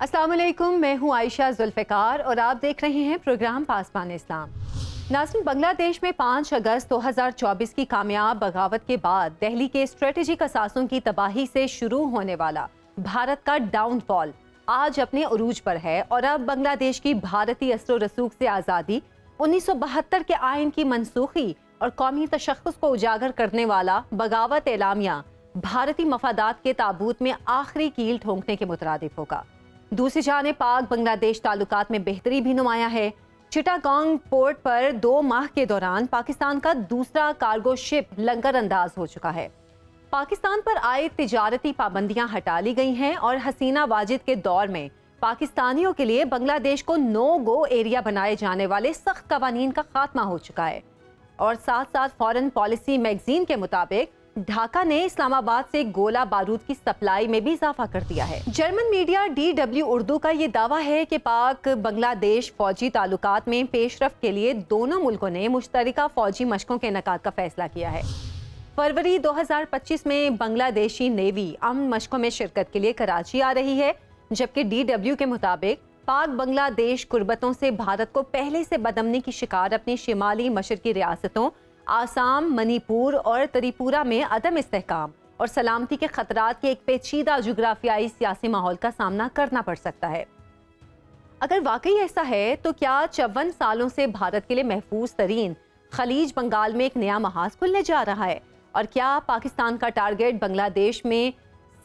السلام علیکم، میں ہوں عائشہ ذوالفقار اور آپ دیکھ رہے ہیں پروگرام پاسبان اسلام۔ ناظرین، بنگلہ دیش میں 5 اگست 2024 کی کامیاب بغاوت کے بعد دہلی کے اسٹریٹجک اثاثوں کی تباہی سے شروع ہونے والا بھارت کا ڈاؤن فال آج اپنے عروج پر ہے، اور اب بنگلہ دیش کی بھارتی اثر و رسوخ سے آزادی، 1972 کے آئین کی منسوخی اور قومی تشخص کو اجاگر کرنے والا بغاوت اعلامیہ بھارتی مفادات کے تابوت میں آخری کیل ٹھونکنے کے مترادف ہوگا۔ دوسری جانب پاک بنگلہ دیش تعلقات میں بہتری بھی نمایاں ہے۔ چٹاگانگ پورٹ پر 2 ماہ کے دوران پاکستان کا دوسرا کارگو شپ لنگر انداز ہو چکا ہے۔ پاکستان پر عائد تجارتی پابندیاں ہٹا لی گئی ہیں اور حسینہ واجد کے دور میں پاکستانیوں کے لیے بنگلہ دیش کو نو گو ایریا بنائے جانے والے سخت قوانین کا خاتمہ ہو چکا ہے، اور ساتھ ساتھ فارن پالیسی میگزین کے مطابق ڈھاکہ نے اسلام آباد سے گولہ بارود کی سپلائی میں بھی اضافہ کر دیا ہے۔ جرمن میڈیا DW اردو کا یہ دعویٰ ہے کہ پاک بنگلہ دیش فوجی تعلقات میں پیش رفت کے لیے دونوں ملکوں نے مشترکہ فوجی مشقوں کے انعقاد کا فیصلہ کیا ہے۔ فروری 2025 میں بنگلہ دیشی نیوی امن مشقوں میں شرکت کے لیے کراچی آ رہی ہے، جبکہ DW کے مطابق پاک بنگلہ دیش قربتوں سے بھارت کو پہلے سے بدامنی کی شکار اپنی شمالی مشرقی ریاستوں آسام، منی پور اور تریپورہ میں عدم استحکام اور سلامتی کے خطرات کے ایک پیچیدہ جغرافیائی سیاسی ماحول کا سامنا کرنا پڑ سکتا ہے۔ اگر واقعی ایسا ہے تو کیا 54 سالوں سے بھارت کے لیے محفوظ ترین خلیج بنگال میں ایک نیا محاذ کھلنے جا رہا ہے؟ اور کیا پاکستان کا ٹارگٹ بنگلہ دیش میں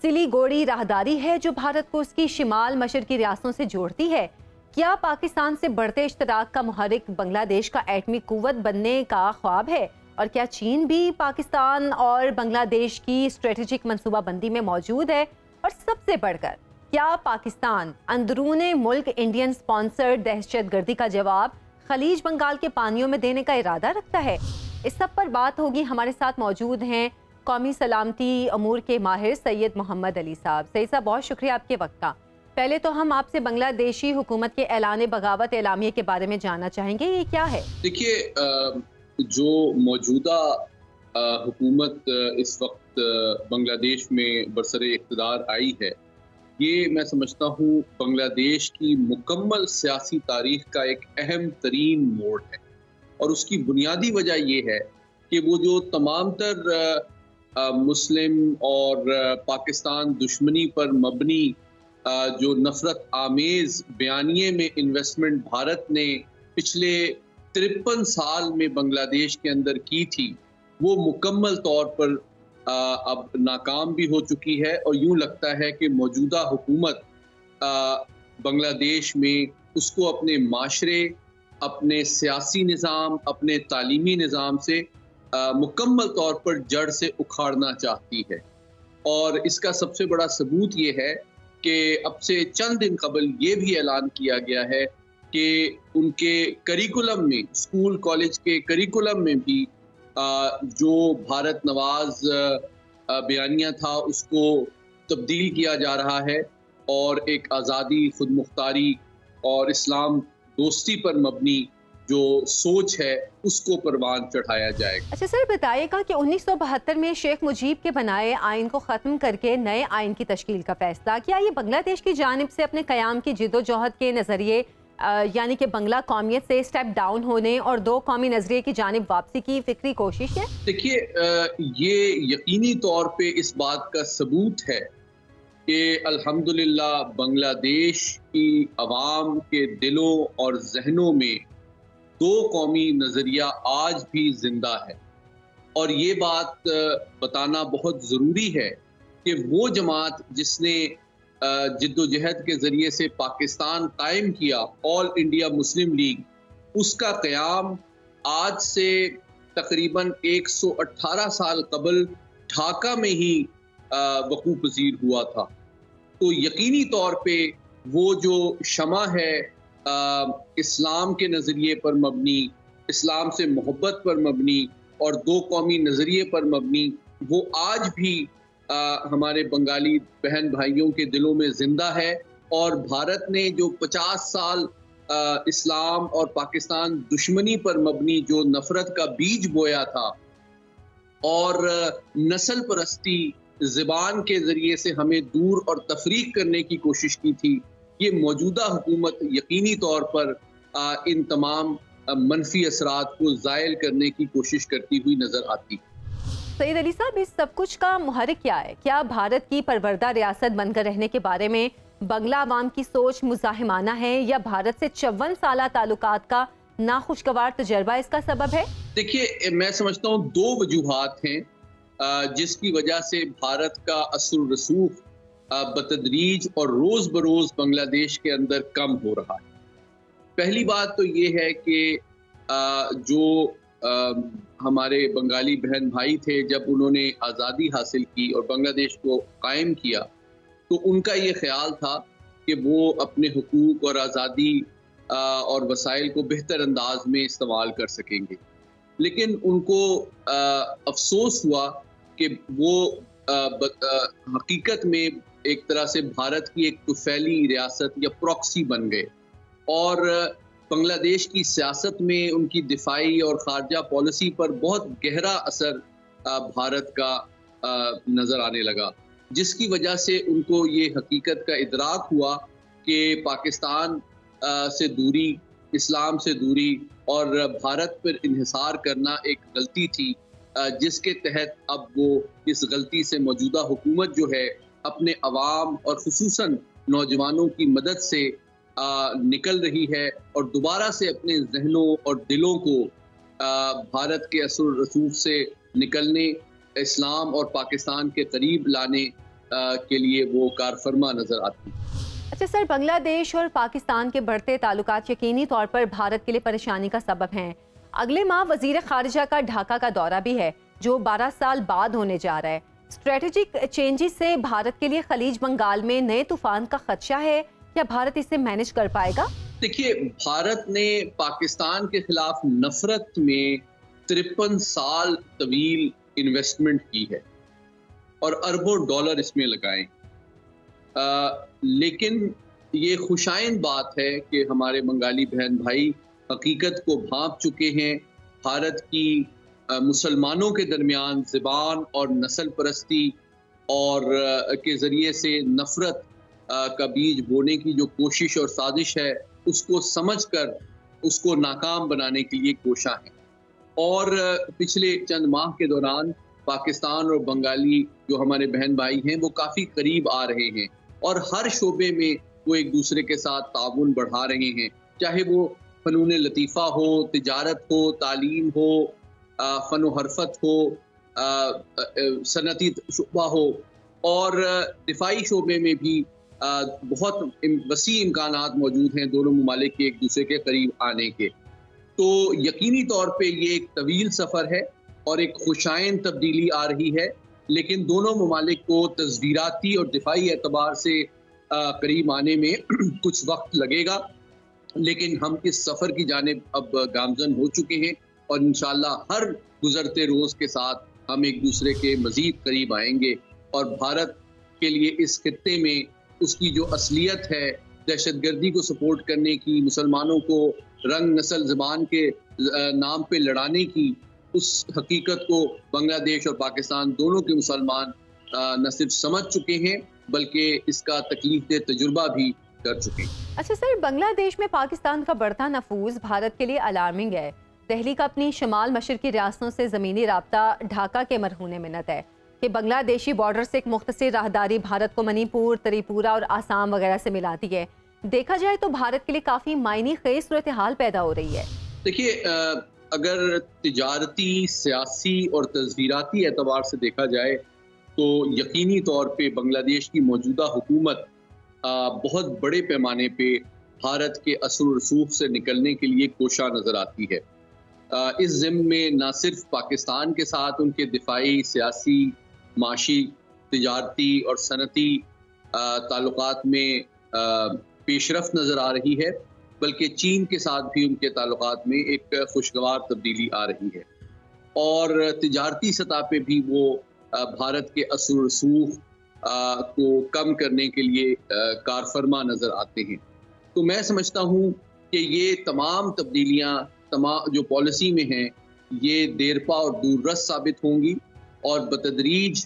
سلی گوڑی راہداری ہے جو بھارت کو اس کی شمال مشرقی ریاستوں سے جوڑتی ہے؟ کیا پاکستان سے بڑھتے اشتراک کا محرک بنگلہ دیش کا ایٹمی قوت بننے کا خواب ہے؟ اور کیا چین بھی پاکستان اور بنگلہ دیش کی اسٹریٹجک منصوبہ بندی میں موجود ہے؟ اور سب سے بڑھ کر کیا پاکستان اندرون ملک انڈین سپانسرڈ دہشت گردی کا جواب خلیج بنگال کے پانیوں میں دینے کا ارادہ رکھتا ہے؟ اس سب پر بات ہوگی۔ ہمارے ساتھ موجود ہیں قومی سلامتی امور کے ماہر سید محمد علی صاحب۔ سید صاحب، بہت شکریہ آپ کے وقت کا۔ پہلے تو ہم آپ سے بنگلہ دیشی حکومت کے اعلان بغاوت اعلامیہ کے بارے میں جاننا چاہیں گے، یہ کیا ہے؟ دیکھیے، جو موجودہ حکومت اس وقت بنگلہ دیش میں برسر اقتدار آئی ہے، یہ میں سمجھتا ہوں بنگلہ دیش کی مکمل سیاسی تاریخ کا ایک اہم ترین موڑ ہے، اور اس کی بنیادی وجہ یہ ہے کہ وہ جو تمام تر مسلم اور پاکستان دشمنی پر مبنی جو نفرت آمیز بیانیے میں انویسٹمنٹ بھارت نے پچھلے 53 سال میں بنگلہ دیش کے اندر کی تھی، وہ مکمل طور پر اب ناکام بھی ہو چکی ہے، اور یوں لگتا ہے کہ موجودہ حکومت بنگلہ دیش میں اس کو اپنے معاشرے، اپنے سیاسی نظام، اپنے تعلیمی نظام سے مکمل طور پر جڑ سے اکھاڑنا چاہتی ہے۔ اور اس کا سب سے بڑا ثبوت یہ ہے کہ اب سے چند دن قبل یہ بھی اعلان کیا گیا ہے کہ ان کے کریکولم میں، اسکول کالج کے کریکولم میں بھی جو بھارت نواز بیانیہ تھا اس کو تبدیل کیا جا رہا ہے، اور ایک آزادی، خود مختاری اور اسلام دوستی پر مبنی جو سوچ ہے اس کو پروان چڑھایا جائے گا۔ اچھا سر، بتائیے گا کہ 1972 میں شیخ مجیب کے بنائے آئین کو ختم کر کے نئے آئین کی تشکیل کا فیصلہ، کیا یہ بنگلہ دیش کی جانب سے اپنے قیام کی جد و جہد کے نظریے یعنی کہ بنگلہ قومیت سے اسٹیپ ڈاؤن ہونے اور 2 قومی نظریے کی جانب واپسی کی فکری کوشش ہے؟ دیکھیے، یہ یقینی طور پہ اس بات کا ثبوت ہے کہ الحمدللہ بنگلہ دیش کی عوام کے دلوں اور ذہنوں میں 2 قومی نظریہ آج بھی زندہ ہے، اور یہ بات بتانا بہت ضروری ہے کہ وہ جماعت جس نے جد و جہد کے ذریعے سے پاکستان قائم کیا، آل انڈیا مسلم لیگ، اس کا قیام آج سے تقریباً 118 سال قبل ڈھاکہ میں ہی وقوع پذیر ہوا تھا۔ تو یقینی طور پہ وہ جو شمع ہے اسلام کے نظریے پر مبنی، اسلام سے محبت پر مبنی اور 2 قومی نظریے پر مبنی، وہ آج بھی ہمارے بنگالی بہن بھائیوں کے دلوں میں زندہ ہے، اور بھارت نے جو 50 سال اسلام اور پاکستان دشمنی پر مبنی جو نفرت کا بیج بویا تھا اور نسل پرستی زبان کے ذریعے سے ہمیں دور اور تفریق کرنے کی کوشش کی تھی، یہ موجودہ حکومت یقینی طور پر ان تمام منفی اثرات کو زائل کرنے کی کوشش کرتی ہوئی نظر آتی ہے۔ سعید علی صاحب، اس سب کچھ کا محرک کیا ہے؟ کیا بھارت کی پروردہ ریاست بن کر رہنے کے بارے میں بنگلہ عوام کی سوچ مزاحمانہ ہے، یا بھارت سے 54 سالہ تعلقات کا ناخوشگوار تجربہ اس کا سبب ہے؟ دیکھیے، میں سمجھتا ہوں دو وجوہات ہیں جس کی وجہ سے بھارت کا اثر و رسوخ بتدریج اور روز بروز بنگلہ دیش کے اندر کم ہو رہا ہے۔ پہلی بات تو یہ ہے کہ جو ہمارے بنگالی بہن بھائی تھے، جب انہوں نے آزادی حاصل کی اور بنگلہ دیش کو قائم کیا، تو ان کا یہ خیال تھا کہ وہ اپنے حقوق اور آزادی اور وسائل کو بہتر انداز میں استعمال کر سکیں گے، لیکن ان کو افسوس ہوا کہ وہ حقیقت میں ایک طرح سے بھارت کی ایک طفیلی ریاست یا پراکسی بن گئے، اور بنگلہ دیش کی سیاست میں ان کی دفاعی اور خارجہ پالیسی پر بہت گہرا اثر بھارت کا نظر آنے لگا، جس کی وجہ سے ان کو یہ حقیقت کا ادراک ہوا کہ پاکستان سے دوری، اسلام سے دوری اور بھارت پر انحصار کرنا ایک غلطی تھی، جس کے تحت اب وہ اس غلطی سے موجودہ حکومت جو ہے اپنے عوام اور خصوصاً نوجوانوں کی مدد سے نکل رہی ہے، اور دوبارہ سے اپنے ذہنوں اور دلوں کو بھارت کے اثر و رسوخ سے نکلنے، اسلام اور پاکستان کے قریب لانے کے لیے وہ کارفرما نظر آتی ہے۔ اچھا سر، بنگلہ دیش اور پاکستان کے بڑھتے تعلقات یقینی طور پر بھارت کے لیے پریشانی کا سبب ہیں۔ اگلے ماہ وزیر خارجہ کا ڈھاکہ کا دورہ بھی ہے، جو 12 سال بعد ہونے جا رہا ہے۔ اسٹریٹجک چینجز سے بھارت کے لیے خلیج بنگال میں نئے طوفان کا خدشہ ہے، یا بھارت اسے مینج کر پائے گا؟ دیکھیے، بھارت نے پاکستان کے خلاف نفرت میں 53 سال طویل انویسٹمنٹ کی ہے اور اربوں ڈالر اس میں لگائے، لیکن یہ خوشائند بات ہے کہ ہمارے بنگالی بہن بھائی حقیقت کو بھانپ چکے ہیں۔ بھارت کی مسلمانوں کے درمیان زبان اور نسل پرستی اور کے ذریعے سے نفرت کا بیج بونے کی جو کوشش اور سازش ہے، اس کو سمجھ کر اس کو ناکام بنانے کے لیے کوشاں ہیں، اور پچھلے چند ماہ کے دوران پاکستان اور بنگالی جو ہمارے بہن بھائی ہیں وہ کافی قریب آ رہے ہیں، اور ہر شعبے میں وہ ایک دوسرے کے ساتھ تعاون بڑھا رہے ہیں، چاہے وہ فنون لطیفہ ہو، تجارت ہو، تعلیم ہو، فن و حرفت ہو، صنعتی شعبہ ہو، اور دفاعی شعبے میں بھی بہت وسیع امکانات موجود ہیں دونوں ممالک کے ایک دوسرے کے قریب آنے کے۔ تو یقینی طور پہ یہ ایک طویل سفر ہے اور ایک خوشائند تبدیلی آ رہی ہے، لیکن دونوں ممالک کو تصویراتی اور دفاعی اعتبار سے قریب آنے میں کچھ وقت لگے گا، لیکن ہم اس سفر کی جانب اب گامزن ہو چکے ہیں، اور انشاءاللہ ہر گزرتے روز کے ساتھ ہم ایک دوسرے کے مزید قریب آئیں گے، اور بھارت کے لیے اس خطے میں اس کی جو اصلیت ہے، دہشت گردی کو سپورٹ کرنے کی، مسلمانوں کو رنگ نسل زبان کے نام پہ لڑانے کی، اس حقیقت کو بنگلہ دیش اور پاکستان دونوں کے مسلمان نہ صرف سمجھ چکے ہیں بلکہ اس کا تکلیف دہ تجربہ بھی کر چکے ہیں۔ اچھا سر، بنگلہ دیش میں پاکستان کا بڑھتا نفوذ بھارت کے لیے الارمنگ ہے۔ دہلی کا اپنی شمال مشرقی ریاستوں سے زمینی رابطہ ڈھاکہ کے مرہون منت ہے کہ بنگلہ دیشی بارڈر سے ایک مختصر راہداری بھارت کو منی پور، تری پورہ اور آسام وغیرہ سے ملاتی ہے۔ دیکھا جائے تو بھارت کے لیے کافی معنی خیز صورتحال پیدا ہو رہی ہے۔ دیکھیے، اگر تجارتی، سیاسی اور تصویراتی اعتبار سے دیکھا جائے تو یقینی طور پہ بنگلہ دیش کی موجودہ حکومت بہت بڑے پیمانے پہ بھارت کے اثر و رسوخ سے نکلنے کے لیے کوشاں نظر آتی ہے۔ اس ضمن میں نہ صرف پاکستان کے ساتھ ان کے دفاعی، سیاسی، معاشی، تجارتی اور صنعتی تعلقات میں پیش رفت نظر آ رہی ہے، بلکہ چین کے ساتھ بھی ان کے تعلقات میں ایک خوشگوار تبدیلی آ رہی ہے، اور تجارتی سطح پہ بھی وہ بھارت کے اثر و رسوخ کو کم کرنے کے لیے کارفرما نظر آتے ہیں۔ تو میں سمجھتا ہوں کہ یہ تمام تبدیلیاں جو پالیسی میں ہیں یہ دیرپا اور دور رس ثابت ہوں گی، اور بتدریج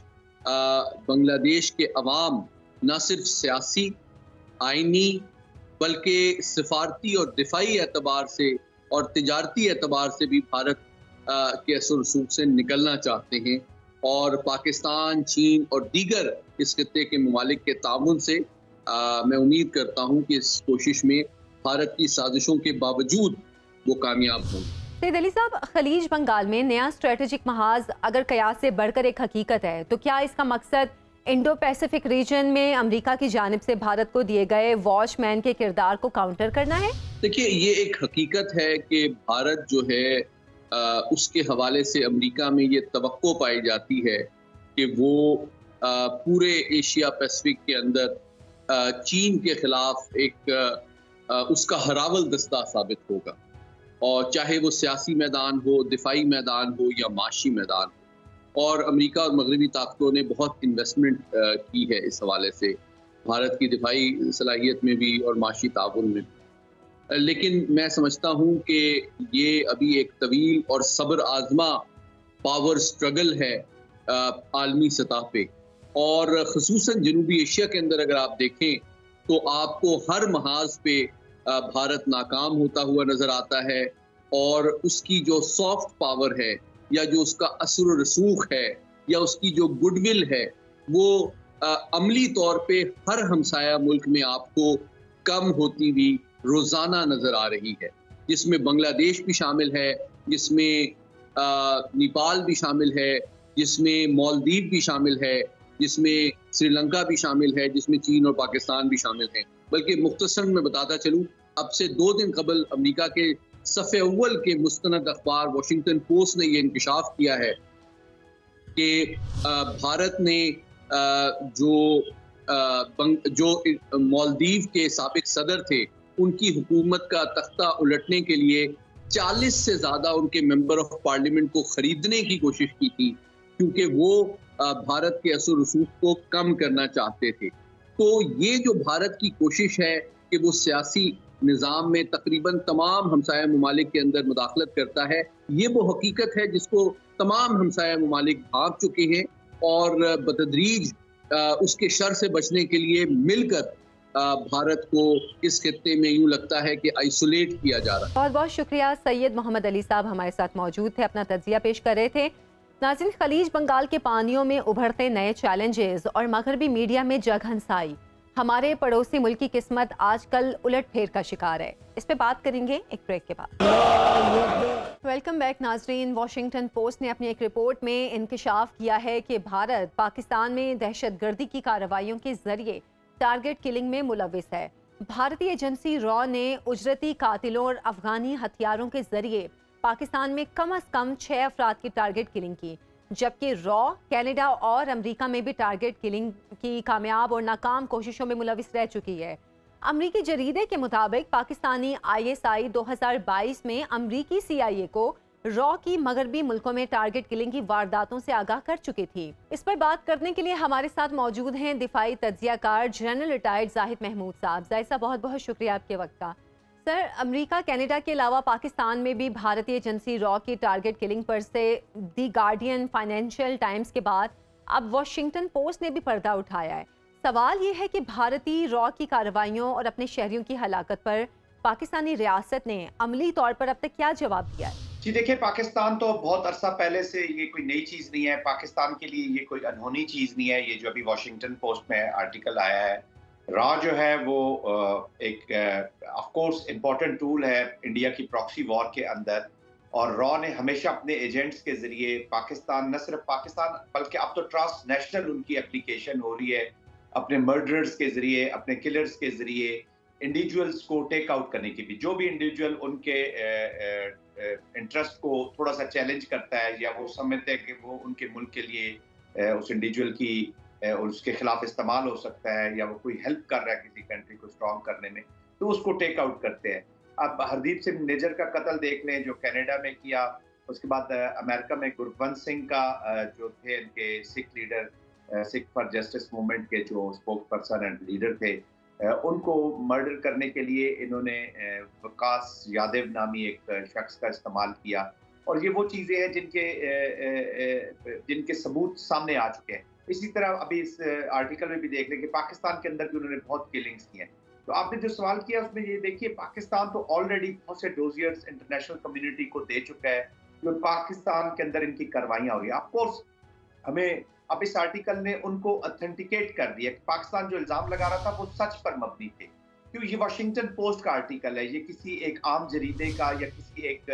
بنگلہ دیش کے عوام نہ صرف سیاسی، آئینی بلکہ سفارتی اور دفاعی اعتبار سے اور تجارتی اعتبار سے بھی بھارت کے اثر و رسوخ سے نکلنا چاہتے ہیں، اور پاکستان، چین اور دیگر اس خطے کے ممالک کے تعاون سے میں امید کرتا ہوں کہ اس کوشش میں بھارت کی سازشوں کے باوجود وہ کامیاب ہوں۔ سید علی صاحب، خلیج بنگال میں نیا اسٹریٹجک محاذ اگر قیاس سے بڑھ کر ایک حقیقت ہے تو کیا اس کا مقصد انڈو پیسیفک ریجن میں امریکہ کی جانب سے بھارت کو دیے گئے واچ مین کے کردار کو کاؤنٹر کرنا ہے؟ دیکھیے، یہ ایک حقیقت ہے کہ بھارت جو ہے اس کے حوالے سے امریکہ میں یہ توقع پائی جاتی ہے کہ وہ پورے ایشیا پیسفک کے اندر چین کے خلاف ایک اس کا ہراول دستہ ثابت ہوگا، اور چاہے وہ سیاسی میدان ہو، دفاعی میدان ہو یا معاشی میدان ہو۔ اور امریکہ اور مغربی طاقتوں نے بہت انویسٹمنٹ کی ہے اس حوالے سے، بھارت کی دفاعی صلاحیت میں بھی اور معاشی تعاون میں بھی۔ لیکن میں سمجھتا ہوں کہ یہ ابھی ایک طویل اور صبر آزما پاور سٹرگل ہے عالمی سطح پہ، اور خصوصاً جنوبی ایشیا کے اندر اگر آپ دیکھیں تو آپ کو ہر محاذ پہ بھارت ناکام ہوتا ہوا نظر آتا ہے، اور اس کی جو سافٹ پاور ہے یا جو اس کا اثر و رسوخ ہے یا اس کی جو گڈ ول ہے، وہ عملی طور پہ ہر ہمسایہ ملک میں آپ کو کم ہوتی ہوئی روزانہ نظر آ رہی ہے، جس میں بنگلہ دیش بھی شامل ہے، جس میں نیپال بھی شامل ہے، جس میں مالدیپ بھی شامل ہے، جس میں سری لنکا بھی شامل ہے، جس میں چین اور پاکستان بھی شامل ہیں۔ بلکہ مختصر میں بتاتا چلوں، اب سے 2 دن قبل امریکہ کے صفحے اول کے مستند اخبار واشنگٹن پوسٹ نے یہ انکشاف کیا ہے کہ بھارت نے جو مالدیو کے سابق صدر تھے ان کی حکومت کا تختہ الٹنے کے لیے 40 سے زیادہ ان کے ممبر آف پارلیمنٹ کو خریدنے کی کوشش کی تھی، کیونکہ وہ بھارت کے اثر و رسوخ کو کم کرنا چاہتے تھے۔ تو یہ جو بھارت کی کوشش ہے کہ وہ سیاسی نظام میں تقریباً تمام ہمسایہ ممالک کے اندر مداخلت کرتا ہے، یہ وہ حقیقت ہے جس کو تمام ہمسایہ ممالک بھاگ چکے ہیں، اور بتدریج اس کے شر سے بچنے کے لیے مل کر بھارت کو اس خطے میں یوں لگتا ہے کہ آئسولیٹ کیا جا رہا ہے۔ بہت بہت شکریہ سید محمد علی صاحب، ہمارے ساتھ موجود تھے، اپنا تجزیہ پیش کر رہے تھے۔ ناظرین، خلیج بنگال کے پانیوں میں ابھرتے نئے چیلنجز اور مغربی میڈیا میں جگ ہنسائی، ہمارے پڑوسی ملک کی قسمت آج کل الٹ پھیر کا شکار ہے۔ اس پہ بات کریں گے ایک بریک کے بعد۔ ویلکم بیک ناظرین، واشنگٹن پوسٹ نے اپنی ایک رپورٹ میں انکشاف کیا ہے کہ بھارت پاکستان میں دہشت گردی کی کارروائیوں کے ذریعے ٹارگٹ کلنگ میں ملوث ہے۔ بھارتی ایجنسی را نے اجرتی قاتلوں اور افغانی ہتھیاروں کے ذریعے پاکستان میں کم از کم 6 افراد کی ٹارگٹ کلنگ کی، جبکہ را کینیڈا اور امریکہ میں بھی ٹارگٹ کلنگ کی کامیاب اور ناکام کوششوں میں ملوث رہ چکی ہے۔ امریکی جریدے کے مطابق پاکستانی ISI 2022 میں امریکی CIA کو را کی مغربی ملکوں میں ٹارگٹ کلنگ کی وارداتوں سے آگاہ کر چکی تھی۔ اس پر بات کرنے کے لیے ہمارے ساتھ موجود ہیں دفاعی تجزیہ کار جنرل ریٹائرڈ زاہد محمود صاحب۔ زاہد صاحب، بہت بہت شکریہ آپ کے وقت کا۔ سر، امریکہ کینیڈا کے علاوہ پاکستان میں بھی بھارتی ایجنسی را کی ٹارگٹ کلنگ پر سے دی گارڈین، فائنینشیل ٹائمز کے بعد اب واشنگٹن پوسٹ نے بھی پردہ اٹھایا ہے۔ سوال یہ ہے کہ بھارتی را کی کارروائیوں اور اپنے شہریوں کی ہلاکت پر پاکستانی ریاست نے عملی طور پر اب تک کیا جواب دیا ہے؟ جی دیکھیں، پاکستان تو بہت عرصہ پہلے سے یہ کوئی نئی چیز نہیں ہے، پاکستان کے لیے یہ کوئی انہونی چیز نہیں ہے۔ یہ جو ابھی واشنگٹن پوسٹ میں آرٹیکل آیا ہے، را جو ہے وہ ایک آف کورس امپورٹنٹ ٹول ہے انڈیا کی پراکسی وار کے اندر، اور را نے ہمیشہ اپنے ایجنٹس کے ذریعے پاکستان، نہ صرف پاکستان بلکہ اب تو ٹرانس نیشنل ان کی اپلیکیشن ہو رہی ہے، اپنے مرڈرز کے ذریعے، اپنے کلرز کے ذریعے انڈیویجولز کو ٹیک آؤٹ کرنے کی بھی، جو بھی انڈیویجول ان کے انٹرسٹ کو تھوڑا سا چیلنج کرتا ہے یا وہ سمجھتے ہیں کہ وہ ان کے ملک کے لیے اس انڈیویجول کی اس کے خلاف استعمال ہو سکتا ہے، یا وہ کوئی ہیلپ کر رہا ہے کسی کنٹری کو اسٹرانگ کرنے میں، تو اس کو ٹیک آؤٹ کرتے ہیں۔ اب ہردیپ سنگھ نیجر کا قتل دیکھ لیں جو کینیڈا میں کیا، اس کے بعد امریکہ میں گربنت سنگھ کا جو تھے ان کے Sikh leader, Sikh for justice movement کے جو اسپوک پرسن اینڈ لیڈر تھے، ان کو مرڈر کرنے کے لیے انہوں نے وکاس یادو نامی ایک شخص کا استعمال کیا، اور یہ وہ چیزیں ہیں جن کے ثبوت سامنے آ چکے ہیں۔ اسی طرح ابھی اس آرٹیکل میں بھی دیکھ لیں کہ پاکستان کے اندر بھی انہوں نے بہت کلنگز کی ہیں۔ تو آپ نے جو سوال کیا اس میں یہ دیکھیے پاکستان تو آلریڈی بہت سے ڈوزیئرز انٹرنیشنل کمیونٹی کو دے چکا ہے جو پاکستان کے اندر ان کی کاروائیاں ہوئی. آف کورس ہمیں اب اس آرٹیکل نے ان کو اتھینٹیکیٹ کر دیا کہ پاکستان جو الزام لگا رہا تھا وہ سچ پر مبنی تھے. کیوں یہ واشنگٹن پوسٹ کا آرٹیکل ہے, یہ کسی ایک عام جریدے کا یا کسی ایک,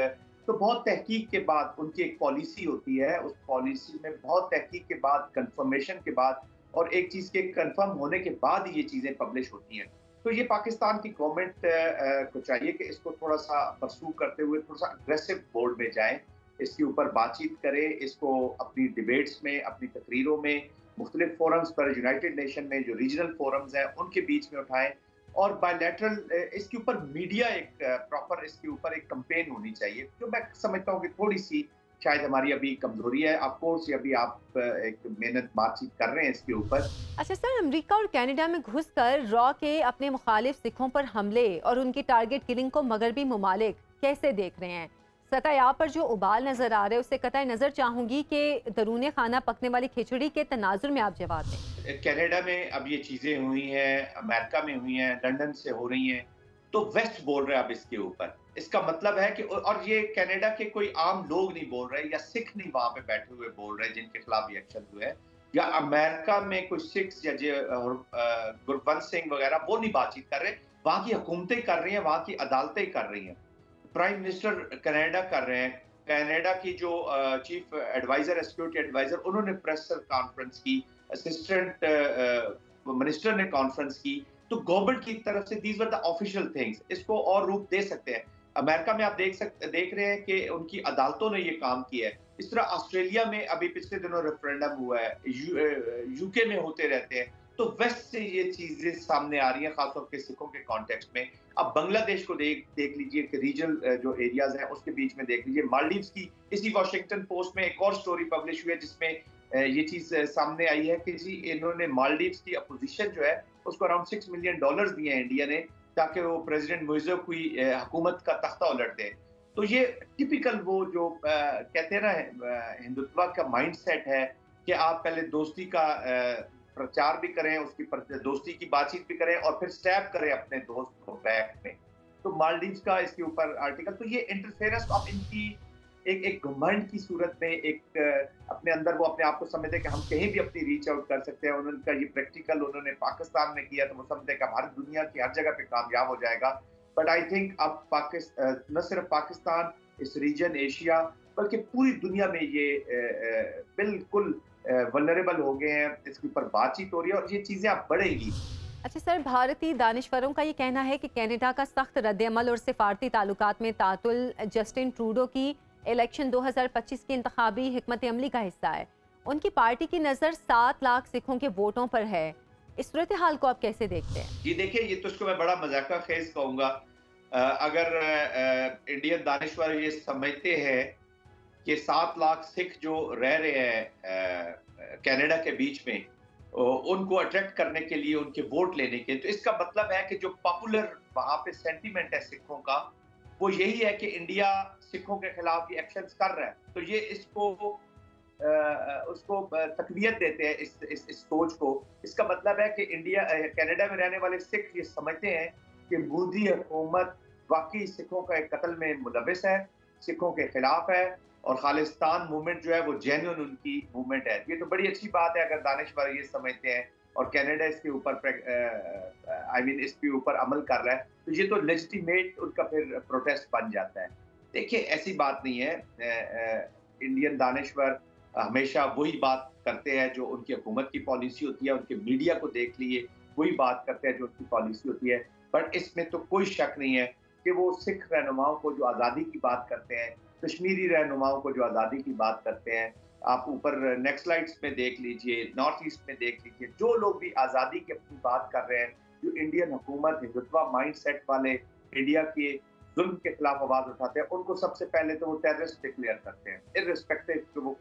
تو بہت تحقیق کے بعد ان کی ایک پالیسی ہوتی ہے, اس پالیسی میں بہت تحقیق کے بعد, کنفرمیشن کے بعد اور ایک چیز کے کنفرم ہونے کے بعد یہ چیزیں پبلش ہوتی ہیں. تو یہ پاکستان کی گورنمنٹ کو چاہیے کہ اس کو تھوڑا سا پرسو کرتے ہوئے تھوڑا سا اگریسو بورڈ میں جائیں, اس کے اوپر بات چیت کریں, اس کو اپنی ڈیبیٹس میں, اپنی تقریروں میں, مختلف فورمز پر, یونائٹڈ نیشن میں جو ریجنل فورمز ہیں ان کے بیچ میں اٹھائیں, اور بائی لیٹرل اس کے اوپر میڈیا ایک پراپر اس کے اوپر ایک کمپین ہونی چاہیے, جو میں سمجھتا ہوں کہ تھوڑی سی شاید ہماری ابھی کمزوری ہے. آف کورس ابھی آپ ایک محنت بات چیت کر رہے ہیں اس کے اوپر. اچھا سر, امریکہ اور کینیڈا میں گھس کر را کے اپنے مخالف سکھوں پر حملے اور ان کی ٹارگٹ کلنگ کو مغربی ممالک کیسے دیکھ رہے ہیں؟ سطح آپ پر جو ابال نظر آ رہے ہیں اس سے قطع نظر چاہوں گی کہ درون خانہ پکنے والی کھچڑی کے تناظر میں آپ جواب دیں. کینیڈا میں اب یہ چیزیں ہوئی ہیں, امریکہ میں ہوئی ہیں, لنڈن سے ہو رہی ہیں, تو ویسٹ بول رہے ہیں اب اس کے اوپر. اس کا مطلب ہے کہ, اور یہ کینیڈا کے کوئی عام لوگ نہیں بول رہے, یا سکھ نہیں وہاں پہ بیٹھے ہوئے بول رہے جن کے خلاف یہ ایکشن ہوئے ہیں, یا امریکہ میں کوئی سکھ یا گربنت سنگھ وغیرہ وہ نہیں بات چیت کر رہے, وہاں کی حکومتیں کر رہی ہیں, وہاں کی عدالتیں کر رہی ہیں. پرائم منسٹر کینیڈا کر رہے ہیں, کینیڈا کی جو چیف ایڈوائزر ہے, سیکورٹی ایڈوائزر, انہوں نے پریس کانفرنس کی, اسسٹنٹ منسٹر نے کانفرنس کی. تو گورنمنٹ کی طرف سے these were the official things, اس کو اور روپ دے سکتے ہیں. امریکہ میں آپ دیکھ رہے ہیں کہ ان کی عدالتوں نے یہ کام کیا ہے. اس طرح آسٹریلیا میں ابھی پچھلے دنوں ریفرینڈم ہوا ہے, یو کے میں ہوتے رہتے ہیں. تو ویسٹ سے یہ چیزیں سامنے آ رہی ہیں, خاص طور پہ سکھوں کے کانٹیکسٹ میں. اب بنگلہ دیش کو دیکھ لیجئے کہ ریجنل جو ایریاز ہیں اس کے بیچ میں دیکھ لیجئے. مالڈیوز کی اسی واشنگٹن پوسٹ میں ایک اور سٹوری پبلش ہوئی ہے جس میں یہ چیز سامنے آئی ہے کہ جی انہوں نے مالڈیوز کی اپوزیشن جو ہے اس کو اراؤنڈ $6 ملین دیے ہیں انڈیا نے, تاکہ وہ پریزیڈنٹ موئیزو کی حکومت کا تختہ الٹ دے. تو یہ ٹپیکل وہ جو کہتے ہیں نا ہندوتوا کا مائنڈ سیٹ ہے کہ آپ پہلے دوستی کا پرچار بھی کریں, اس کی دوستی کی بات چیت بھی کریں, اور پھر سٹیپ کریں اپنے دوست کو بیک میں. تو مالڈیوز کا اس کے اوپر آرٹیکل, تو یہ انٹرفیئرنس اب ان کی ایک گھمنڈ کی صورت میں ایک اپنے اندر وہ اپنے آپ کو سمجھتے ہیں کہ ہم کہیں بھی اپنی ریچ آؤٹ کر سکتے ہیں. انہوں کا یہ پریکٹیکل انہوں نے پاکستان میں کیا, تو وہ سمجھتے ہیں کہ ہر دنیا کی ہر جگہ پہ کامیاب ہو جائے گا. بٹ آئی تھنک اب نہ صرف پاکستان, اس ریجن ایشیا, بلکہ پوری دنیا میں یہ بالکل ولنریبل ہو گئے ہیں. اس کے اوپر بات چیت ہو رہی ہے اور یہ چیزیں اب بڑھیں گی. اچھا سر, بھارتی دانشوروں کا یہ کہنا ہے کہ کینیڈا کا سخت رد عمل اور سفارتی تعلقات میں تعطل جسٹن ٹروڈو کی الیکشن 2025 کی انتخابی حکمت عملی کا حصہ ہے. ان کی پارٹی کی نظر 7 لاکھ سکھوں کے ووٹوں پر ہے. اس صورتحال کو آپ کیسے دیکھتے ہیں؟ جی دیکھیں, یہ تو اس کو میں بڑا مذاقہ خیز کہوں گا. اگر انڈین دانشور یہ سمجھتے ہیں کہ 7 لاکھ سکھ جو رہ رہے ہیں کینیڈا کے بیچ میں, ان کو اٹریکٹ کرنے کے لیے, ان کے ووٹ لینے کے, تو اس کا مطلب ہے کہ جو پاپولر وہاں پہ سینٹیمنٹ ہے سکھوں کا, وہ یہی ہے کہ انڈیا سکھوں کے خلاف یہ ایکشنز کر رہا ہے. تو یہ اس کو تقویت دیتے ہیں اس سوچ کو. اس کا مطلب ہے کہ کینیڈا میں رہنے والے سکھ یہ سمجھتے ہیں کہ مودی حکومت واقعی سکھوں کا ایک قتل میں ملوث ہے, سکھوں کے خلاف ہے, اور خالصتان موومنٹ جو ہے وہ جینوئن ان کی موومنٹ ہے. یہ تو بڑی اچھی بات ہے اگر دانشور یہ سمجھتے ہیں, اور کینیڈا اس کے اوپر اس کے اوپر عمل کر رہا ہے, تو یہ تو لیجیٹیمیٹ ان کا پھر پروٹیسٹ بن جاتا ہے. دیکھیں ایسی بات نہیں ہے. انڈین دانشور ہمیشہ وہی بات کرتے ہیں جو ان کی حکومت کی پالیسی ہوتی ہے. ان کے میڈیا کو دیکھ لیے, وہی بات کرتے ہیں جو ان کی پالیسی ہوتی ہے. بٹ اس میں تو کوئی شک نہیں ہے کہ وہ سکھ رہنماؤں کو جو آزادی کی بات کرتے ہیں, کشمیری رہنماؤں کو جو آزادی کی بات کرتے ہیں, آپ اوپر نیکسٹ سلائڈس میں دیکھ لیجئے, نارتھ ایسٹ میں دیکھ لیجئے, جو لوگ بھی آزادی کی اپنی بات کر رہے ہیں, جو انڈین حکومت ہندوتوا مائنڈ سیٹ والے انڈیا کے ظلم کے خلاف آواز اٹھاتے ہیں, ان کو سب سے پہلے تو وہ ٹیررسٹ ڈکلیئر کرتے ہیں, ارریسپیکٹو کہ وہ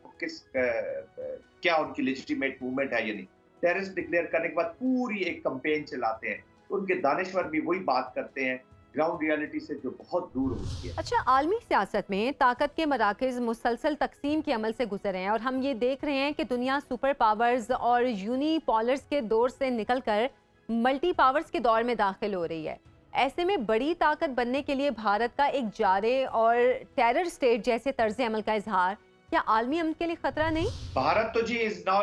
کیا ان کی لیجیٹیمیٹ موومنٹ ہے یا نہیں. ٹیررسٹ ڈکلیئر کرنے کے بعد پوری ایک کمپین چلاتے ہیں. ان کے دانشور بھی وہی بات کرتے ہیں گراؤنڈ ریالٹی سے جو بہت دور ہوتی ہے. اچھا, عالمی سیاست میں طاقت کے مراکز مسلسل تقسیم کے عمل سے گزر رہے ہیں, اور ہم یہ دیکھ رہے ہیں کہ دنیا سپر پاورز اور یونی پولرز کے دور سے نکل کر ملٹی پاورز کے دور میں داخل ہو رہی ہے. ایسے میں بڑی طاقت بننے کے لیے بھارت کا ایک جارے اور ٹیرر سٹیٹ جیسے طرز عمل کا اظہار کیا عالمی امن کے لیے خطرہ نہیں؟ بھارت تو جی is now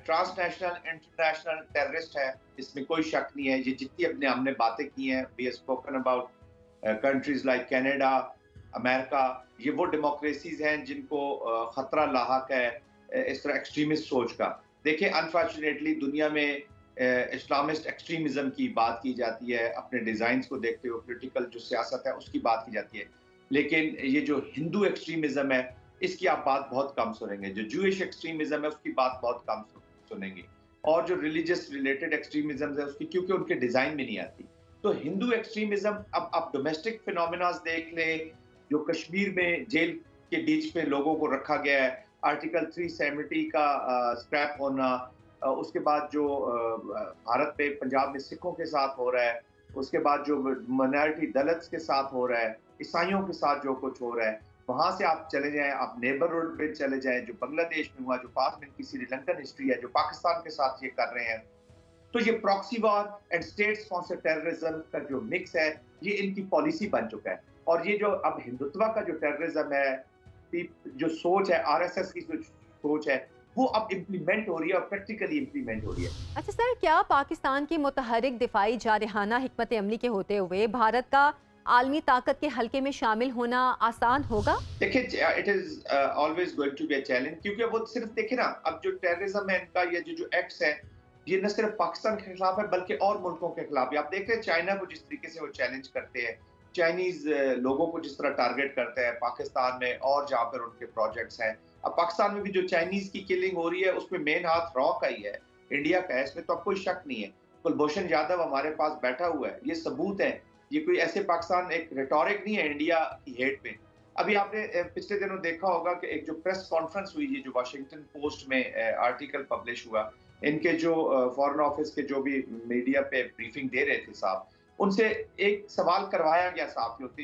transnational international terrorist ہے، اس میں کوئی شک نہیں ہے. یہ جتنی اپنے ہم نے باتیں کی ہیں، we have spoken about countries like Canada, امریکہ، یہ وہ ڈیموکریسیز ہیں جن کو خطرہ لاحق ہے اس طرح ایکسٹریمسٹ سوچ کا. دیکھیں انفارچونیٹلی دنیا میں اسلامسٹ ایکسٹریمزم کی بات کی جاتی ہے، اپنے ڈیزائنز کو دیکھتے ہوئے پولیٹیکل جو سیاست ہے اس کی بات کی جاتی ہے، لیکن یہ جو ہندو ایکسٹریمزم ہے اس کی آپ بات بہت کم سنیں گے. جو جوئش ایکسٹریمزم ہے اس کی بات بہت کم سنیں گے، اور جو ریلیجس ریلیٹڈ ایکسٹریمزم ہے اس کی کیونکہ ان کے ڈیزائن میں نہیں آتی. تو ہندو ایکسٹریمزم اب آپ ڈومیسٹک فینومیناز دیکھ لیں، جو کشمیر میں جیل کے بیچ میں لوگوں کو رکھا گیا ہے، آرٹیکل 370 کا اسکریپ ہونا، اس کے بعد جو بھارت میں پنجاب میں سکھوں کے ساتھ ہو رہا ہے، اس کے بعد جو مائنارٹی دلتس کے ساتھ ہو رہا ہے، عیسائیوں کے ساتھ جو کچھ ہو رہا ہے، وہاں سے آپ چلے جائیں، آپ نیبرہڈ پہ چلے جائیں، جو بنگلہ دیش میں ہوا، جو پاس میں کی سری لنکن ہسٹری ہے، جو پاکستان کے ساتھ یہ کر رہے ہیں. تو یہ proxy war and state sponsor terrorism کا جو مکس ہے یہ ان کی پالیسی بن چکا ہے. اور یہ جو اب ہندوتوا کا جو ٹیررزم ہے، جو سوچ ہے آر ایس ایس کی جو سوچ ہے، وہ اب امپلیمنٹ ہو رہی ہے اور پریکٹیکلی امپلیمنٹ ہو رہی ہے. اچھا سر، کیا پاکستان کی متحرک دفاعی جارحانہ حکمت عملی کے ہوتے ہوئے بھارت کا عالمی طاقت کے حلقے میں شامل ہونا آسان ہوگا؟ دیکھیں it is always going to be a challenge, کیونکہ وہ صرف دیکھیں نا اب جو ٹیررزم ہے ان کا، یہ جو ایکٹس ہے یہ نہ صرف پاکستان کے خلاف ہے بلکہ اور ملکوں کے خلاف بھی. آپ دیکھ رہے ہیں چائنا کو جس طریقے سے وہ چیلنج کرتے ہیں، چائنیز لوگوں کو جس طرح ٹارگٹ کرتے ہیں پاکستان میں اور جہاں پر ان کے پروجیکٹس ہیں. اب پاکستان میں بھی جو چائنیز کی کلنگ ہو رہی ہے اس میں مین ہاتھ را کا ہی ہے، انڈیا کا ہے، اس میں تو اب کوئی شک نہیں ہے. کلبھوشن یادو ہمارے پاس بیٹھا ہوا ہے، یہ ثبوت ہے. یہ کوئی ایسے پاکستان ایک ریٹورک نہیں ہے انڈیا کی ہیٹ پہ. ابھی آپ نے پچھلے دنوں دیکھا ہوگا کہ ایک جو پریس کانفرنس ہوئی ہے، جو واشنگٹن پوسٹ میں آرٹیکل پبلش ہوا، ان کے جو فارن آفس کے جو بھی میڈیا پہ بریفنگ دے رہے تھے صاحب، ان سے ایک سوال کروایا گیا صحافیوں سے،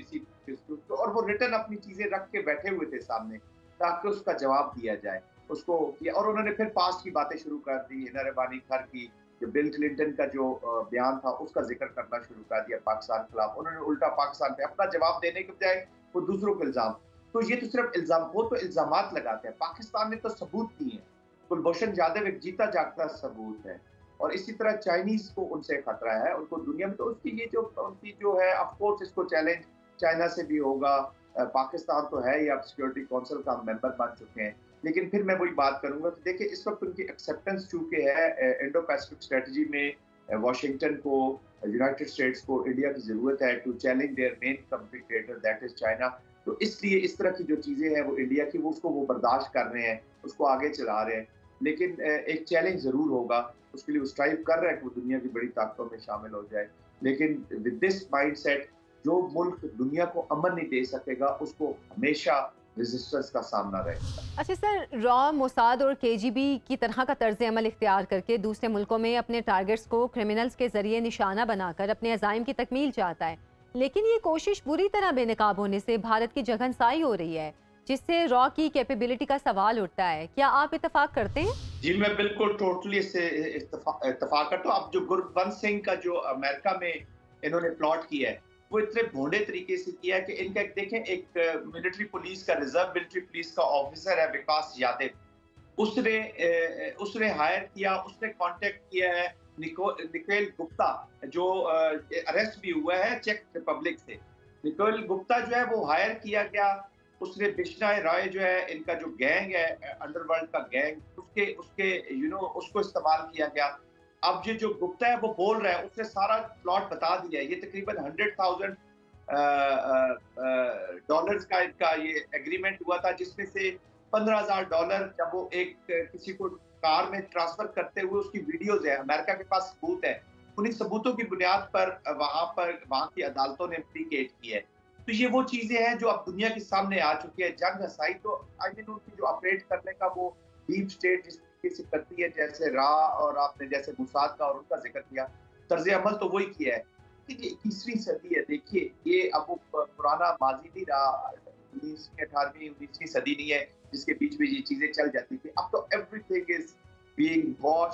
اور وہ ریٹن اپنی چیزیں رکھ کے بیٹھے ہوئے تھے سامنے تاکہ اس کا جواب دیا جائے. اس کو کیا، اور انہوں نے پھر پاسٹ کی باتیں شروع کر دی. نربانی گھر کی جو بل کلنٹن کا جو بیان تھا اس کا ذکر کرنا شروع کر دیا پاکستان کے خلاف. انہوں نے الٹا پاکستان پہ اپنا جواب دینے کے بجائے وہ دوسروں کو الزام. تو یہ تو صرف الزام، وہ تو الزامات لگاتے ہیں، پاکستان نے تو ثبوت نہیں ہے. کلبھوشن یادو ایک جیتا جاگتا ثبوت ہے. اور اسی طرح چائنیز کو ان سے خطرہ ہے، ان کو دنیا میں. تو اس کی یہ جو ان کی جو ہے آف کورس اس کو چیلنج چائنا سے بھی ہوگا. پاکستان تو ہے ہی اب سیکورٹی کونسل کا ممبر بن چکے ہیں. لیکن پھر میں وہی بات کروں گا کہ دیکھیں اس وقت ان کی ایکسیپٹنس چونکہ ہے انڈو پیسفک اسٹریٹجی میں، واشنگٹن کو، یونائٹڈ اسٹیٹس کو انڈیا کی ضرورت ہے to challenge their main competitor that is China. تو اس لیے اس طرح کی جو چیزیں ہیں وہ انڈیا کی، وہ اس کو وہ برداشت کر رہے ہیں، اس کو آگے چلا رہے ہیں. لیکن ایک چیلنج ضرور ہوگا، اس کے لیے وہ اسٹرائیو کر رہے ہیں کہ وہ دنیا کی بڑی طاقتوں میں شامل ہو جائے. لیکن ود دس مائنڈ سیٹ جو ملک دنیا کو امن نہیں دے سکے گا اس کو ہمیشہ ریزسٹنس کا سامنا رہے گا. اچھا سر، را، موساد اور کے جی بی کی طرح کا طرز عمل اختیار کر کے دوسرے ملکوں میں اپنے ٹارگٹس کو کرمنلز کے ذریعے نشانہ بنا کر اپنے عزائم کی تکمیل چاہتا ہے، لیکن یہ کوشش بری طرح بے نقاب ہونے سے بھارت کی جگہنسائی ہو رہی ہے، جس سے را کی کیپیبلٹی کا سوال اٹھتا ہے. کیا آپ اتفاق کرتے ہیں؟ جی میں بالکل ٹوٹلی اس سے اتفاق کرتا ہوں. اب جو گربنت سنگھ کا جو امریکہ میں انہوں نے پلاٹ کیا ہے وہ اتنے بھونڈے طریقے سے کیا ہے کہ ان کا دیکھیں ایک ملٹری پولیس کا، ریزرو ملٹری پولیس کا آفیسر ہے وکاس یادو، اس نے ہائر کیا، اس نے کانٹیکٹ کیا ہے نکھیل گپتا جو اریسٹ بھی ہوا ہے چیک ریپبلک سے. نکھیل گپتا جو ہے وہ ہائر کیا گیا. اس نے بشنا رائے جو ہے ان کا جو گینگ ہے انڈر ورلڈ کا گینگ، اس کے اس کو استعمال کیا گیا. اب جو گپتا ہے وہ بول رہا ہے، اس نے سارا پلاٹ بتا دیا ہے. یہ تقریباً $100,000 کا ان کا یہ ایگریمنٹ ہوا تھا، جس میں سے $15,000 جب وہ ایک کسی کو کار میں ٹرانسفر کرتے ہوئے اس کی ویڈیوز ہے، امریکہ کے پاس ثبوت ہے. انہیں ثبوتوں کی بنیاد پر وہاں کی عدالتوں نے امپلیکیٹ کی ہے. تو یہ وہ چیزیں ہیں جو اب دنیا کے سامنے آ چکی ہے. جنگ ہسائی تو ان کی جو آپریٹ کرنے کا وہ ڈیپ اسٹیٹ جس طریقے سے کرتی ہے، جیسے را اور آپ نے جیسے موساد کا اور ان کا ذکر کیا، طرز عمل تو وہی کیا ہے. یہ 21ویں صدی ہے. دیکھیے یہ اب وہ پرانا ماضی نہیں رہا، 19ویں 18ویں 19ویں صدی نہیں ہے جس کے بیچ میں یہ چیزیں چل جاتی تھی. اب تو every thing is being watch.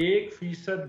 1%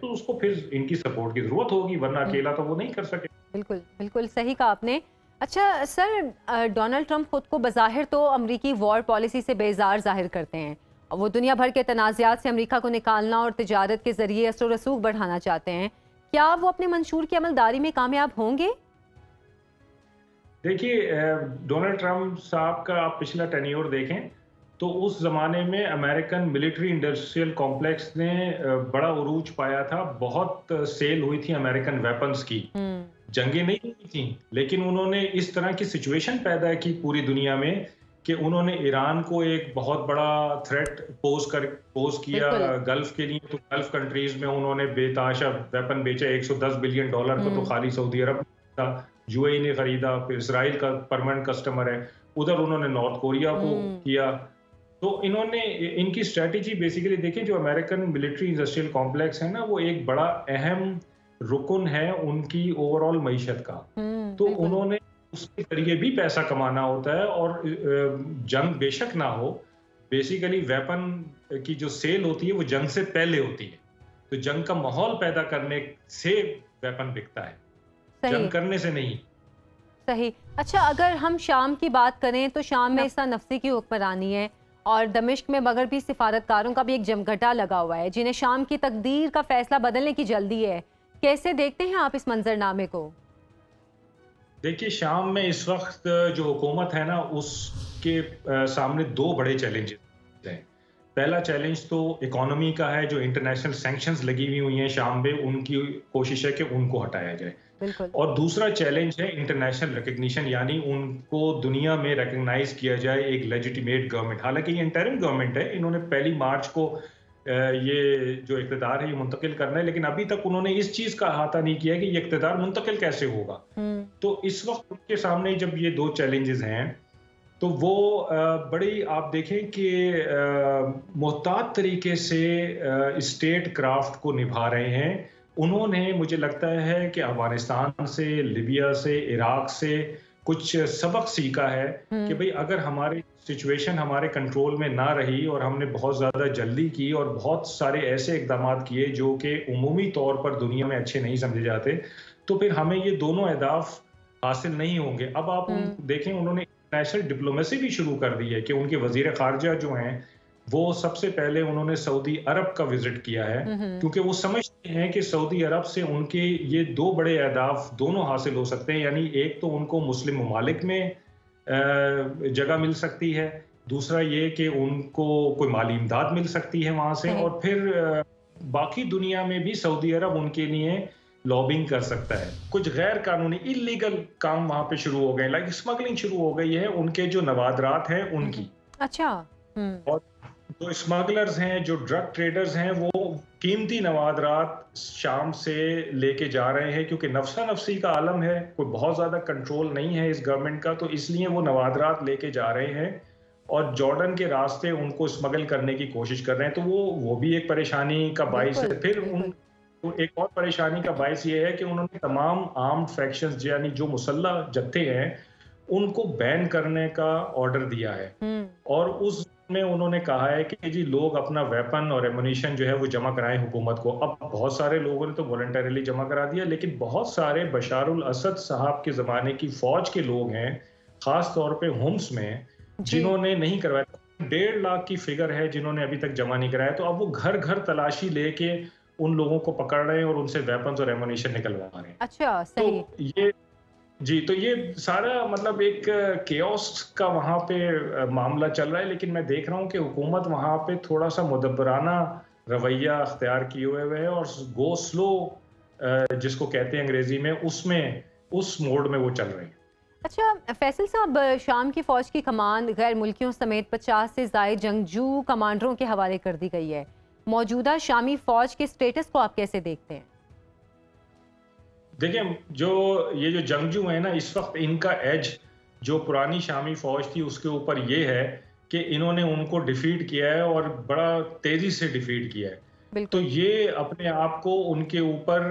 تو اس کو پھر ان کی سپورٹ کی ضرورت ہوگی، ورنہ اکیلا تو وہ نہیں کر سکے. بالکل بالکل صحیح کہا آپ نے. اچھا سر، ڈونلڈ ٹرمپ خود کو بظاہر تو امریکی وار پالیسی سے بیزار ظاہر کرتے ہیں. وہ دنیا بھر کے تنازعات سے امریکہ کو نکالنا اور تجارت کے ذریعے اثر و رسوخ بڑھانا چاہتے ہیں. کیا وہ اپنے منشور کی عملداری میں کامیاب ہوں گے؟ دیکھیے ڈونلڈ ٹرمپ صاحب کا آپ پچھلا ٹینیور دیکھیں تو اس زمانے میں امریکن ملٹری انڈسٹریل کمپلیکس نے بڑا عروج پایا تھا. بہت سیل ہوئی تھی امریکن ویپنز کی. جنگیں نہیں ہوئی تھیں لیکن انہوں نے اس طرح کی سچویشن پیدا کی پوری دنیا میں کہ انہوں نے ایران کو ایک بہت بڑا تھریٹ پوز کیا گلف کے لیے. تو گلف کنٹریز میں انہوں نے بے تحاشا ویپن بیچا. $110 بلین کو تو خالی سعودی عرب تھا، یو اے ای نے خریدا، پھر اسرائیل کا پرماننٹ کسٹمر ہے. ادھر انہوں نے نارتھ کوریا کو کیا. تو انہوں نے ان کی اسٹریٹجی بیسیکلی دیکھیں، جو امریکن ملٹری انڈسٹریل کمپلیکس ہے نا، وہ ایک بڑا اہم رکن ہے ان کی اوور آل معیشت کا. تو انہوں نے اس کے ذریعے بھی پیسہ کمانا ہوتا ہے، اور جنگ بے شک نہ ہو، بیسیکلی ویپن کی جو سیل ہوتی ہے وہ جنگ سے پہلے ہوتی ہے. تو جنگ کا ماحول پیدا کرنے سے ویپن بکتا ہے، جنگ کرنے سے نہیں. صحیح. اچھا اگر ہم شام کی بات کریں تو شام میں عیسیٰ نفسی کی حکمرانی ہے، اور دمشق میں مغربی سفارتکاروں کا بھی ایک جمگھٹا لگا ہوا ہے جنہیں شام کی تقدیر کا فیصلہ بدلنے کی جلدی ہے. کیسے دیکھتے ہیں آپ اس منظرنامے کو؟ دیکھیے شام میں اس وقت جو حکومت ہے نا، اس کے سامنے دو بڑے چیلنجز ہیں. پہلا چیلنج تو اکانومی کا ہے، جو انٹرنیشنل سینکشنز لگی ہوئی ہوئی ہیں شام پہ، ان کی کوشش ہے کہ ان کو ہٹایا جائے. اور دوسرا چیلنج ہے انٹرنیشنل ریکگنیشن، یعنی ان کو دنیا میں ریکگنائز کیا جائے ایک لیجیٹیمیٹ گورنمنٹ. حالانکہ یہ انٹرم گورنمنٹ ہے، انہوں نے 1 مارچ کو یہ جو اقتدار ہے یہ منتقل کرنا ہے، لیکن ابھی تک انہوں نے اس چیز کا احاطہ نہیں کیا کہ یہ اقتدار منتقل کیسے ہوگا. تو اس وقت ان کے سامنے جب یہ دو چیلنجز ہیں تو وہ بڑی آپ دیکھیں کہ محتاط طریقے سے اسٹیٹ کرافٹ کو نبھا رہے ہیں. انہوں نے مجھے لگتا ہے کہ افغانستان سے، لیبیا سے، عراق سے کچھ سبق سیکھا ہے کہ بھئی اگر ہماری سچویشن ہمارے کنٹرول میں نہ رہی اور ہم نے بہت زیادہ جلدی کی اور بہت سارے ایسے اقدامات کیے جو کہ عمومی طور پر دنیا میں اچھے نہیں سمجھے جاتے، تو پھر ہمیں یہ دونوں اہداف حاصل نہیں ہوں گے. اب آپ دیکھیں انہوں نے انٹرنیشنل ڈپلومیسی بھی شروع کر دی ہے کہ ان کے وزیر خارجہ جو ہیں وہ سب سے پہلے انہوں نے سعودی عرب کا وزٹ کیا ہے، کیونکہ وہ سمجھتے ہیں کہ سعودی عرب سے ان کے یہ دو بڑے اہداف دونوں حاصل ہو سکتے ہیں. یعنی ایک تو ان کو مسلم ممالک میں جگہ مل سکتی ہے، دوسرا یہ کہ ان کو کوئی مالی امداد مل سکتی ہے وہاں سے، اور پھر باقی دنیا میں بھی سعودی عرب ان کے لیے لابنگ کر سکتا ہے. کچھ غیر قانونی اللیگل کام وہاں پہ شروع ہو گئے، لائک اسمگلنگ شروع ہو گئی ہے ان کے جو نوادرات ہیں ان کی. اچھا. اور جو اسمگلرز ہیں، جو ڈرگ ٹریڈرز ہیں، وہ قیمتی نوادرات شام سے لے کے جا رہے ہیں، کیونکہ نفسا نفسی کا عالم ہے، کوئی بہت زیادہ کنٹرول نہیں ہے اس گورنمنٹ کا، تو اس لیے وہ نوادرات لے کے جا رہے ہیں اور جارڈن کے راستے ان کو اسمگل کرنے کی کوشش کر رہے ہیں. تو وہ بھی ایک پریشانی کا باعث ہے. پھر ایک اور پریشانی کا باعث یہ ہے کہ انہوں نے تمام آرمڈ فیکشنز یعنی جو مسلح جتھے ہیں ان کو بین کرنے کا آرڈر دیا ہے، اور اس میں انہوں نے کہا ہے کہ جی لوگ اپنا ویپن اور ایمونیشن جو ہے وہ جمع کرائیں حکومت کو. اب بہت سارے لوگوں نے تو والنٹریلی جمع کرا دیا، لیکن بہت سارے بشار الاسد صاحب کے زمانے کی فوج کے لوگ ہیں، خاص طور پہ ہومس میں، جنہوں نے نہیں کروایا. 1.5 لاکھ کی فگر ہے جنہوں نے ابھی تک جمع نہیں کرایا. تو اب وہ گھر گھر تلاشی لے کے ان لوگوں کو پکڑ رہے ہیں اور ان سے ویپنز اور ایمونیشن نکلوا رہے ہیں. اچھا صحیح. تو یہ سارا مطلب ایک کیوس کا وہاں پہ معاملہ چل رہا ہے. لیکن میں دیکھ رہا ہوں کہ حکومت وہاں پہ تھوڑا سا مدبرانہ رویہ اختیار کیے ہوئے ہے، اور گو سلو جس کو کہتے ہیں انگریزی میں، اس موڈ میں وہ چل رہے ہیں. اچھا فیصل صاحب، شام کی فوج کی کمان غیر ملکیوں سمیت 50 سے زائد جنگجو کمانڈروں کے حوالے کر دی گئی ہے. موجودہ شامی فوج کے سٹیٹس کو آپ کیسے دیکھتے ہیں؟ دیکھیں یہ جو جنگجو ہیں نا، اس وقت ان کا ایج جو پرانی شامی فوج تھی اس کے اوپر یہ ہے کہ انہوں نے ان کو ڈیفیٹ کیا ہے، اور بڑا تیزی سے ڈیفیٹ کیا ہے. تو یہ اپنے آپ کو ان کے اوپر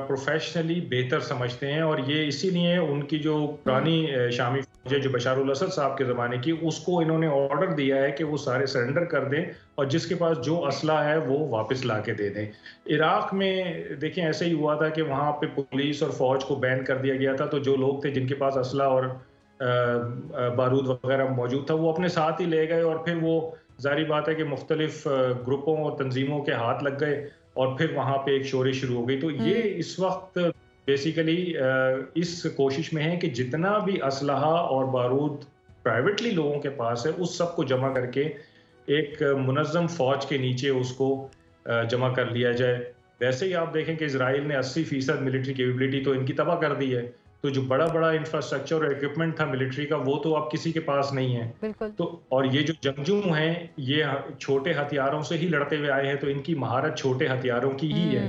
پروفیشنلی بہتر سمجھتے ہیں، اور یہ اسی لیے ان کی جو پرانی شامی فوج ہے جو بشار الاسد صاحب کے زمانے کی، اس کو انہوں نے آرڈر دیا ہے کہ وہ سارے سرنڈر کر دیں اور جس کے پاس جو اسلحہ ہے وہ واپس لا کے دے دیں۔ عراق میں دیکھیں ایسے ہی ہوا تھا کہ وہاں پہ پولیس اور فوج کو بین کر دیا گیا تھا، تو جو لوگ تھے جن کے پاس اسلحہ اور بارود وغیرہ موجود تھا وہ اپنے ساتھ ہی لے گئے، اور پھر وہ ظاہری بات ہے کہ مختلف گروپوں اور تنظیموں کے ہاتھ لگ گئے اور پھر وہاں پہ ایک شورش شروع ہو گئی۔ تو یہ اس وقت بیسیکلی اس کوشش میں ہے کہ جتنا بھی اسلحہ اور بارود پرائیویٹلی لوگوں کے پاس ہے اس سب کو جمع کر کے ایک منظم فوج کے نیچے اس کو جمع کر لیا جائے۔ ویسے ہی آپ دیکھیں کہ اسرائیل نے 80% ملٹری کیپیبلٹی تو ان کی تباہ کر دی ہے، تو جو بڑا بڑا انفراسٹرکچر اور ایکوپمنٹ تھا ملٹری کا وہ تو اب کسی کے پاس نہیں ہے۔ بالکل۔ تو اور یہ جو جنگجو ہیں یہ چھوٹے ہتھیاروں سے ہی لڑتے ہوئے آئے ہیں، تو ان کی مہارت چھوٹے ہتھیاروں کی ہی ہے،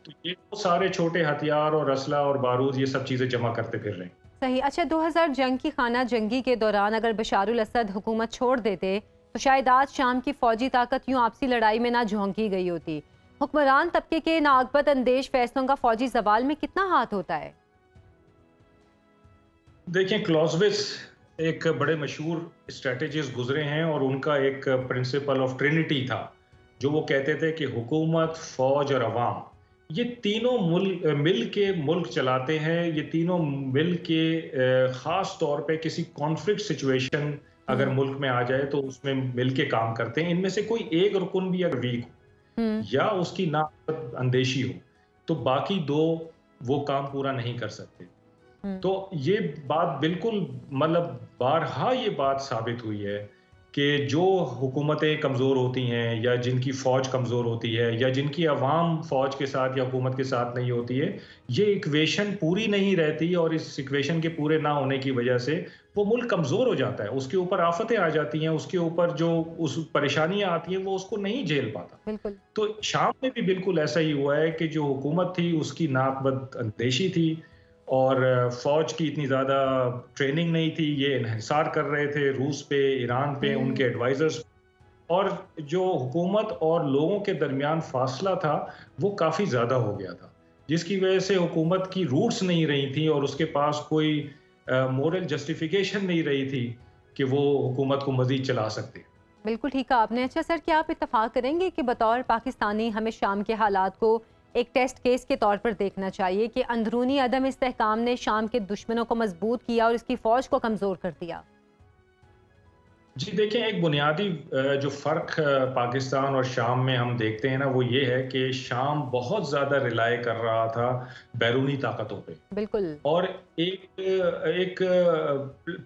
تو یہ وہ سارے چھوٹے ہتھیار اور اسلحہ اور بارود یہ سب چیزیں جمع کرتے پھر رہے ہیں۔ صحیح۔ اچھا، 2000 جنگ کی خانہ جنگی کے دوران اگر بشار الاسد حکومت چھوڑ دیتے تو شاید آج شام کی فوجی طاقت یوں آپسی لڑائی میں نہ جھونکی گئی ہوتی۔ حکمران طبقے کے ناقبت اندیش فیصلوں کا فوجی زوال میں کتنا ہاتھ ہوتا ہے؟ دیکھیں، کلوزوس ایک بڑے مشہور اسٹریٹجسٹ گزرے ہیں اور ان کا ایک پرنسپل آف ٹرینٹی تھا جو وہ کہتے تھے کہ حکومت، فوج اور عوام یہ تینوں مل کے ملک چلاتے ہیں، یہ تینوں مل کے خاص طور پہ کسی کانفلکٹ سچویشن اگر ملک میں آ جائے تو اس میں مل کے کام کرتے ہیں۔ ان میں سے کوئی ایک رکن بھی اگر ویک ہو یا اس کی ناقبت اندیشی ہو تو باقی دو وہ کام پورا نہیں کر سکتے۔ تو یہ بات بالکل مطلب بارہا یہ بات ثابت ہوئی ہے کہ جو حکومتیں کمزور ہوتی ہیں یا جن کی فوج کمزور ہوتی ہے یا جن کی عوام فوج کے ساتھ یا حکومت کے ساتھ نہیں ہوتی ہے، یہ ایکویشن پوری نہیں رہتی، اور اس ایکویشن کے پورے نہ ہونے کی وجہ سے وہ ملک کمزور ہو جاتا ہے، اس کے اوپر آفتیں آ جاتی ہیں، اس کے اوپر جو اس پریشانیاں آتی ہیں وہ اس کو نہیں جھیل پاتا۔ بالکل۔ تو شام میں بھی بالکل ایسا ہی ہوا ہے کہ جو حکومت تھی اس کی ناقبت اندیشی تھی اور فوج کی اتنی زیادہ ٹریننگ نہیں تھی، یہ انحصار کر رہے تھے روس پہ، ایران پہ، ان کے ایڈوائزرز، اور جو حکومت اور لوگوں کے درمیان فاصلہ تھا وہ کافی زیادہ ہو گیا تھا، جس کی وجہ سے حکومت کی روٹس نہیں رہی تھی اور اس کے پاس کوئی مورل جسٹیفیکیشن نہیں رہی تھی کہ وہ حکومت کو مزید چلا سکتے۔ بالکل ٹھیک کہا آپ نے۔ اچھا سر، کیا آپ اتفاق کریں گے کہ بطور پاکستانی ہمیں شام کے حالات کو ایک ٹیسٹ کیس کے طور پر دیکھنا چاہیے کہ اندرونی عدم استحکام نے شام کے دشمنوں کو مضبوط کیا اور اس کی فوج کو کمزور کر دیا؟ جی دیکھیں، ایک بنیادی جو فرق پاکستان اور شام میں ہم دیکھتے ہیں نا وہ یہ ہے کہ شام بہت زیادہ ریلائی کر رہا تھا بیرونی طاقتوں پہ، بالکل، اور ایک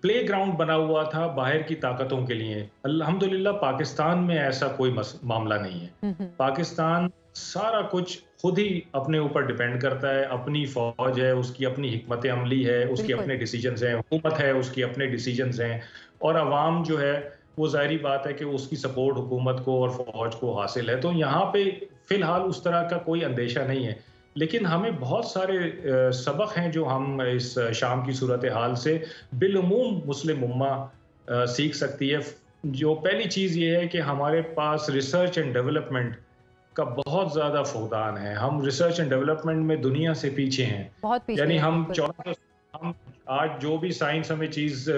پلے گراؤنڈ بنا ہوا تھا باہر کی طاقتوں کے لیے۔ الحمدللہ پاکستان میں ایسا کوئی معاملہ نہیں ہے۔ پاکستان سارا کچھ خود ہی اپنے اوپر ڈیپینڈ کرتا ہے، اپنی فوج ہے، اس کی اپنی حکمت عملی ہے، اس کے اپنے ڈیسیجنز ہیں، حکومت ہے اس کی اپنے ڈیسیجنز ہیں، اور عوام جو ہے وہ ظاہری بات ہے کہ اس کی سپورٹ حکومت کو اور فوج کو حاصل ہے۔ تو یہاں پہ فی الحال اس طرح کا کوئی اندیشہ نہیں ہے، لیکن ہمیں بہت سارے سبق ہیں جو ہم اس شام کی صورتحال سے بالعموم مسلم امہ سیکھ سکتی ہے۔ جو پہلی چیز یہ ہے کہ ہمارے پاس ریسرچ اینڈ ڈیولپمنٹ کا بہت زیادہ فقدان ہے۔ ہم ریسرچ اینڈ ڈیولپمنٹ میں دنیا سے پیچھے ہیں، بہت پیچھے یعنی ہیں، ہم بالکل۔ آج جو بھی سائنس ہمیں چیز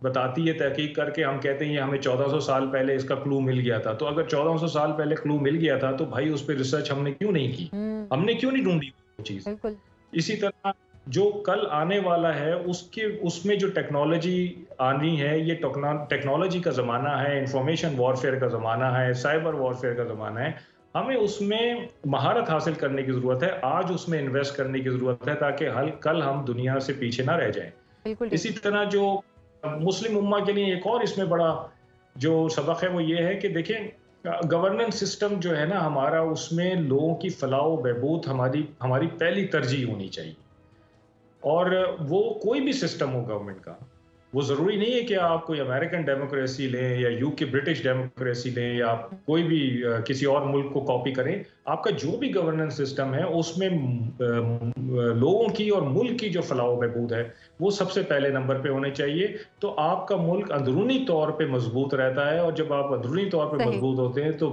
بتاتی ہے تحقیق کر کے، ہم کہتے ہیں یہ ہمیں 1400 سال پہلے اس کا کلو مل گیا تھا۔ تو اگر 1400 سال پہلے کلو مل گیا تھا تو بھائی اس پہ ریسرچ ہم نے کیوں نہیں کی، ہم نے کیوں نہیں ڈھونڈی وہ چیز؟ بالکل۔ اسی طرح جو کل آنے والا ہے اس میں جو ٹیکنالوجی آنی ہے، یہ ٹیکنالوجی کا زمانہ ہے، انفارمیشن وارفیئر کا زمانہ ہے، سائبر وارفیئر کا زمانہ ہے۔ ہمیں اس میں مہارت حاصل کرنے کی ضرورت ہے، آج اس میں انویسٹ کرنے کی ضرورت ہے تاکہ کل ہم دنیا سے پیچھے نہ رہ جائیں۔ بالکل۔ اسی طرح جو مسلم امہ کے لیے ایک اور اس میں بڑا جو سبق ہے وہ یہ ہے کہ دیکھیں گورننس سسٹم جو ہے نا ہمارا، اس میں لوگوں کی فلاح و بہبود ہماری پہلی ترجیح ہونی چاہیے، اور وہ کوئی بھی سسٹم ہو گورنمنٹ کا، وہ ضروری نہیں ہے کہ آپ کوئی امریکن ڈیموکریسی لیں یا UK برٹش ڈیموکریسی لیں یا آپ کوئی بھی کسی اور ملک کو کاپی کریں۔ آپ کا جو بھی گورننس سسٹم ہے اس میں لوگوں کی اور ملک کی جو فلاح و بہبود ہے وہ سب سے پہلے نمبر پہ ہونے چاہیے، تو آپ کا ملک اندرونی طور پہ مضبوط رہتا ہے، اور جب آپ اندرونی طور پہ مضبوط ہوتے ہیں تو